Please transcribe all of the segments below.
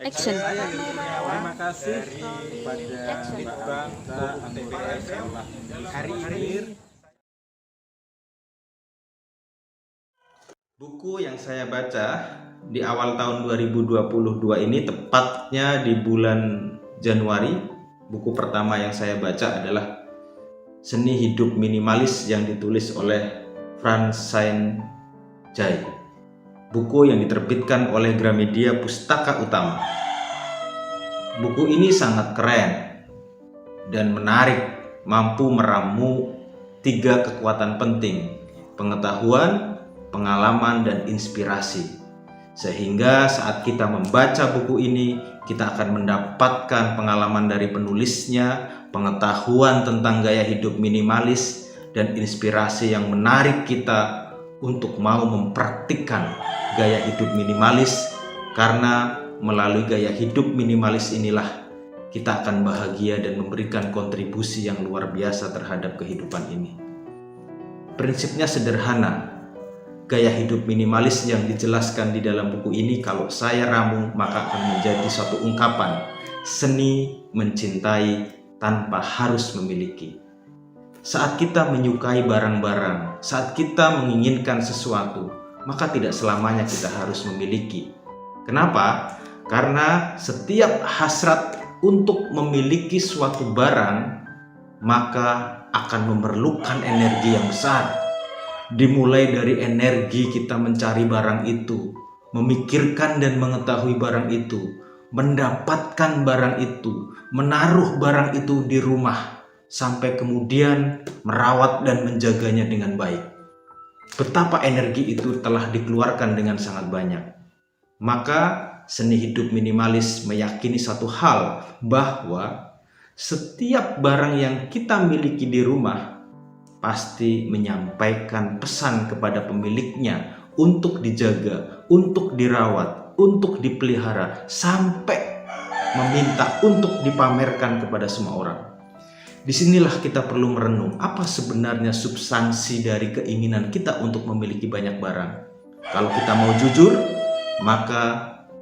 Action. Terima kasih kepada Litbang dan anggota sekolah. Hari ini buku yang saya baca di awal tahun 2022 ini, tepatnya di bulan Januari, buku pertama yang saya baca adalah Seni Hidup Minimalis yang ditulis oleh Francine Jay. Buku yang diterbitkan oleh Gramedia Pustaka Utama. Buku ini sangat keren dan menarik, mampu meramu 3 kekuatan penting: pengetahuan, pengalaman, dan inspirasi. Sehingga saat kita membaca buku ini, kita akan mendapatkan pengalaman dari penulisnya, pengetahuan tentang gaya hidup minimalis, dan inspirasi yang menarik kita untuk mau mempraktikkan gaya hidup minimalis, karena melalui gaya hidup minimalis inilah kita akan bahagia dan memberikan kontribusi yang luar biasa terhadap kehidupan ini. Prinsipnya sederhana. Gaya hidup minimalis yang dijelaskan di dalam buku ini, kalau saya ramu, maka akan menjadi suatu ungkapan seni mencintai tanpa harus memiliki. Saat kita menyukai barang-barang, saat kita menginginkan sesuatu, maka tidak selamanya kita harus memiliki. Kenapa? Karena setiap hasrat untuk memiliki suatu barang, maka akan memerlukan energi yang besar. Dimulai dari energi kita mencari barang itu, memikirkan dan mengetahui barang itu, mendapatkan barang itu, menaruh barang itu di rumah, sampai kemudian merawat dan menjaganya dengan baik. Betapa energi itu telah dikeluarkan dengan sangat banyak. Maka seni hidup minimalis meyakini satu hal, bahwa setiap barang yang kita miliki di rumah pasti menyampaikan pesan kepada pemiliknya untuk dijaga, untuk dirawat, untuk dipelihara, sampai meminta untuk dipamerkan kepada semua orang. Disinilah kita perlu merenung, apa sebenarnya substansi dari keinginan kita untuk memiliki banyak barang. Kalau kita mau jujur, maka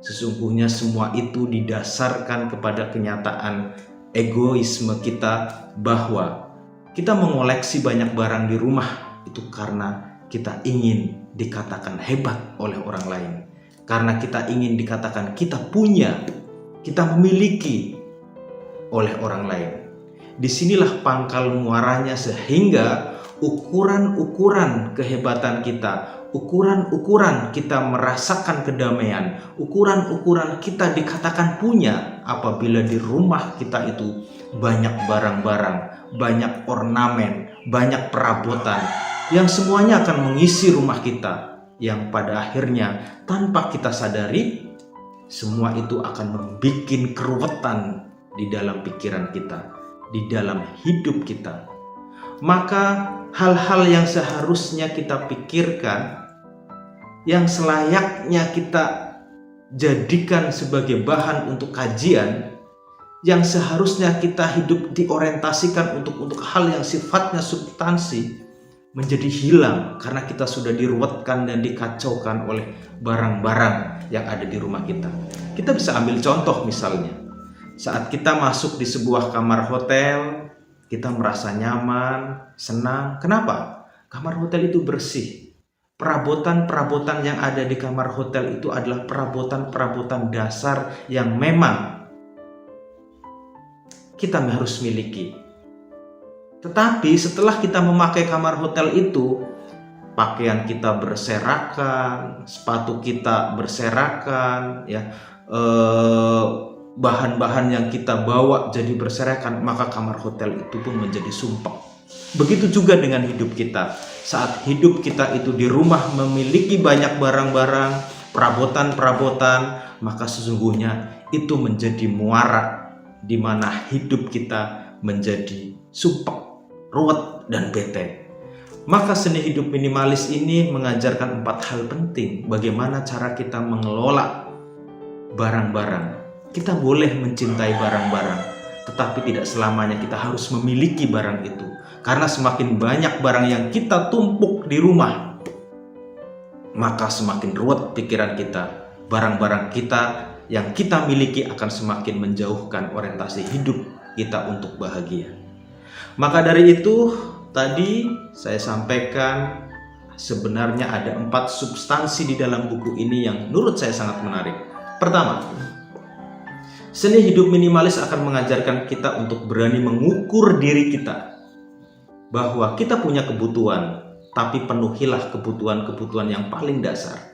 sesungguhnya semua itu didasarkan kepada kenyataan egoisme kita, bahwa kita mengoleksi banyak barang di rumah itu karena kita ingin dikatakan hebat oleh orang lain, karena kita ingin dikatakan kita punya, kita memiliki oleh orang lain. Disinilah pangkal muaranya, sehingga ukuran-ukuran kehebatan kita, ukuran-ukuran kita merasakan kedamaian, ukuran-ukuran kita dikatakan punya apabila di rumah kita itu banyak barang-barang, banyak ornamen, banyak perabotan yang semuanya akan mengisi rumah kita, yang pada akhirnya tanpa kita sadari semua itu akan membuat keruwetan di dalam pikiran kita, di dalam hidup kita. Maka hal-hal yang seharusnya kita pikirkan, yang selayaknya kita jadikan sebagai bahan untuk kajian, yang seharusnya kita hidup diorientasikan untuk hal yang sifatnya substansi, menjadi hilang karena kita sudah diruwetkan dan dikacaukan oleh barang-barang yang ada di rumah kita. Kita bisa ambil contoh, misalnya saat kita masuk di sebuah kamar hotel, kita merasa nyaman, senang. Kenapa? Kamar hotel itu bersih. Perabotan-perabotan yang ada di kamar hotel itu adalah perabotan-perabotan dasar yang memang kita harus miliki. Tetapi setelah kita memakai kamar hotel itu, pakaian kita berserakan, sepatu kita berserakan, ya, bahan-bahan yang kita bawa jadi berserakan, maka kamar hotel itu pun menjadi sumpek. Begitu juga dengan hidup kita. Saat hidup kita itu di rumah memiliki banyak barang-barang, perabotan-perabotan, maka sesungguhnya itu menjadi muara di mana hidup kita menjadi sumpek, ruwet, dan bete. Maka seni hidup minimalis ini mengajarkan 4 hal penting bagaimana cara kita mengelola barang-barang. Kita boleh mencintai barang-barang, tetapi tidak selamanya kita harus memiliki barang itu. Karena semakin banyak barang yang kita tumpuk di rumah, maka semakin ruwet pikiran kita. Barang-barang kita yang kita miliki akan semakin menjauhkan orientasi hidup kita untuk bahagia. Maka dari itu, tadi saya sampaikan sebenarnya ada 4 substansi di dalam buku ini yang menurut saya sangat menarik. Pertama, seni hidup minimalis akan mengajarkan kita untuk berani mengukur diri kita, bahwa kita punya kebutuhan, tapi penuhilah kebutuhan-kebutuhan yang paling dasar.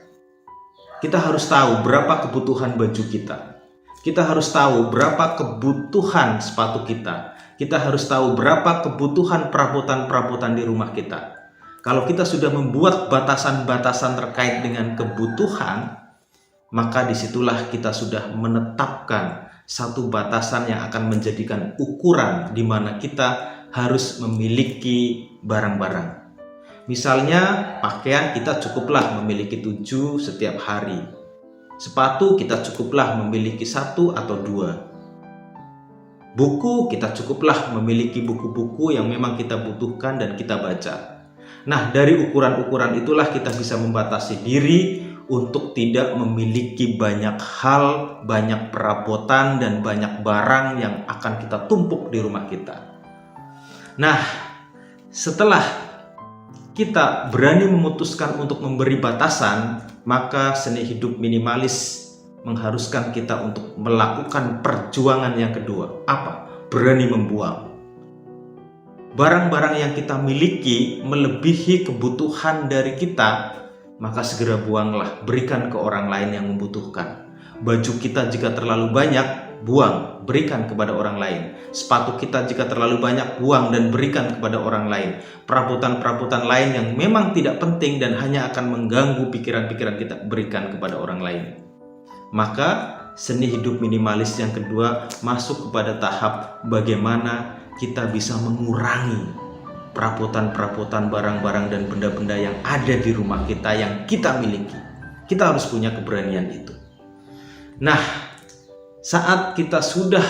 Kita harus tahu berapa kebutuhan baju kita. Kita harus tahu berapa kebutuhan sepatu kita. Kita harus tahu berapa kebutuhan perabotan-perabotan di rumah kita. Kalau kita sudah membuat batasan-batasan terkait dengan kebutuhan, maka disitulah kita sudah menetapkan satu batasan yang akan menjadikan ukuran di mana kita harus memiliki barang-barang. Misalnya pakaian kita cukuplah memiliki 7 setiap hari. Sepatu kita cukuplah memiliki 1 atau 2. Buku kita cukuplah memiliki buku-buku yang memang kita butuhkan dan kita baca. Nah, dari ukuran-ukuran itulah kita bisa membatasi diri untuk tidak memiliki banyak hal, banyak perabotan, dan banyak barang yang akan kita tumpuk di rumah kita. Nah, setelah kita berani memutuskan untuk memberi batasan, maka seni hidup minimalis mengharuskan kita untuk melakukan perjuangan yang kedua. Apa? Berani membuang. Barang-barang yang kita miliki melebihi kebutuhan dari kita, maka segera buanglah, berikan ke orang lain yang membutuhkan. Baju kita jika terlalu banyak, buang, berikan kepada orang lain. Sepatu kita jika terlalu banyak, buang dan berikan kepada orang lain. Perabotan-perabotan lain yang memang tidak penting dan hanya akan mengganggu pikiran-pikiran kita, berikan kepada orang lain. Maka seni hidup minimalis yang kedua masuk kepada tahap bagaimana kita bisa mengurangi perabotan-perabotan, barang-barang dan benda-benda yang ada di rumah kita yang kita miliki. Kita harus punya keberanian itu. Nah, saat kita sudah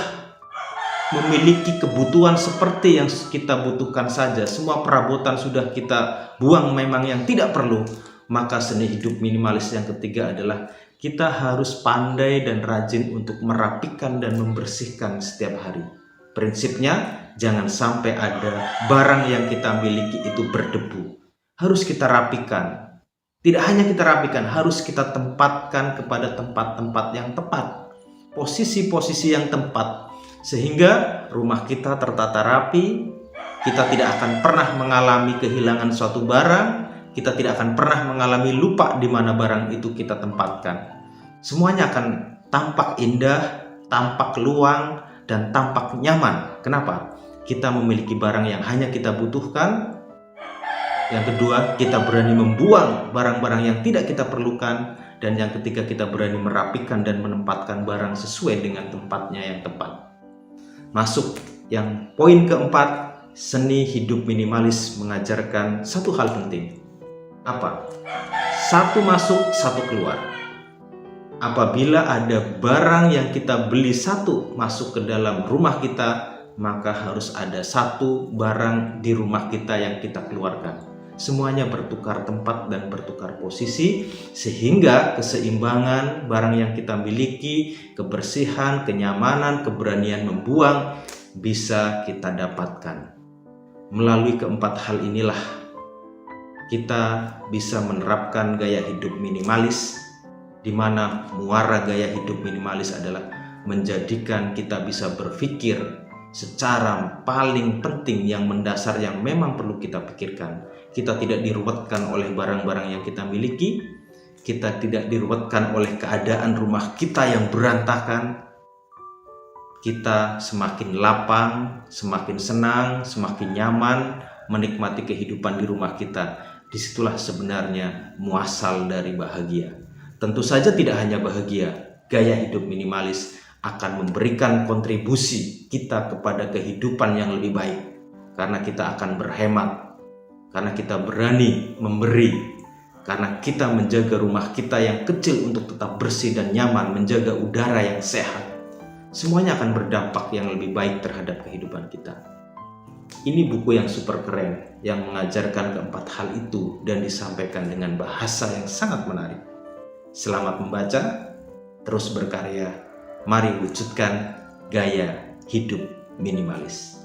memiliki kebutuhan seperti yang kita butuhkan saja, semua perabotan sudah kita buang memang yang tidak perlu, maka seni hidup minimalis yang ketiga adalah kita harus pandai dan rajin untuk merapikan dan membersihkan setiap hari. Prinsipnya, jangan sampai ada barang yang kita miliki itu berdebu. Harus kita rapikan. Tidak hanya kita rapikan, harus kita tempatkan kepada tempat-tempat yang tepat, posisi-posisi yang tepat, sehingga rumah kita tertata rapi. Kita tidak akan pernah mengalami kehilangan suatu barang, kita tidak akan pernah mengalami lupa di mana barang itu kita tempatkan. Semuanya akan tampak indah, tampak luang, dan tampak nyaman. Kenapa? Kita memiliki barang yang hanya kita butuhkan. Yang kedua, kita berani membuang barang-barang yang tidak kita perlukan. Dan yang ketiga, kita berani merapikan dan menempatkan barang sesuai dengan tempatnya yang tepat. Masuk yang poin keempat, seni hidup minimalis mengajarkan satu hal penting. Apa? Satu masuk, satu keluar. Apabila ada barang yang kita beli satu masuk ke dalam rumah kita, maka harus ada satu barang di rumah kita yang kita keluarkan. Semuanya bertukar tempat dan bertukar posisi, sehingga keseimbangan barang yang kita miliki, kebersihan, kenyamanan, keberanian membuang bisa kita dapatkan. Melalui keempat hal inilah kita bisa menerapkan gaya hidup minimalis, di mana muara gaya hidup minimalis adalah menjadikan kita bisa berpikir secara paling penting yang mendasar yang memang perlu kita pikirkan. Kita tidak diruwetkan oleh barang-barang yang kita miliki, kita tidak diruwetkan oleh keadaan rumah kita yang berantakan. Kita semakin lapang, semakin senang, semakin nyaman menikmati kehidupan di rumah kita. Disitulah sebenarnya muasal dari bahagia. Tentu saja tidak hanya bahagia, gaya hidup minimalis akan memberikan kontribusi kita kepada kehidupan yang lebih baik. Karena kita akan berhemat, karena kita berani memberi, karena kita menjaga rumah kita yang kecil untuk tetap bersih dan nyaman, menjaga udara yang sehat. Semuanya akan berdampak yang lebih baik terhadap kehidupan kita. Ini buku yang super keren, yang mengajarkan keempat hal itu dan disampaikan dengan bahasa yang sangat menarik. Selamat membaca, terus berkarya. Mari wujudkan gaya hidup minimalis.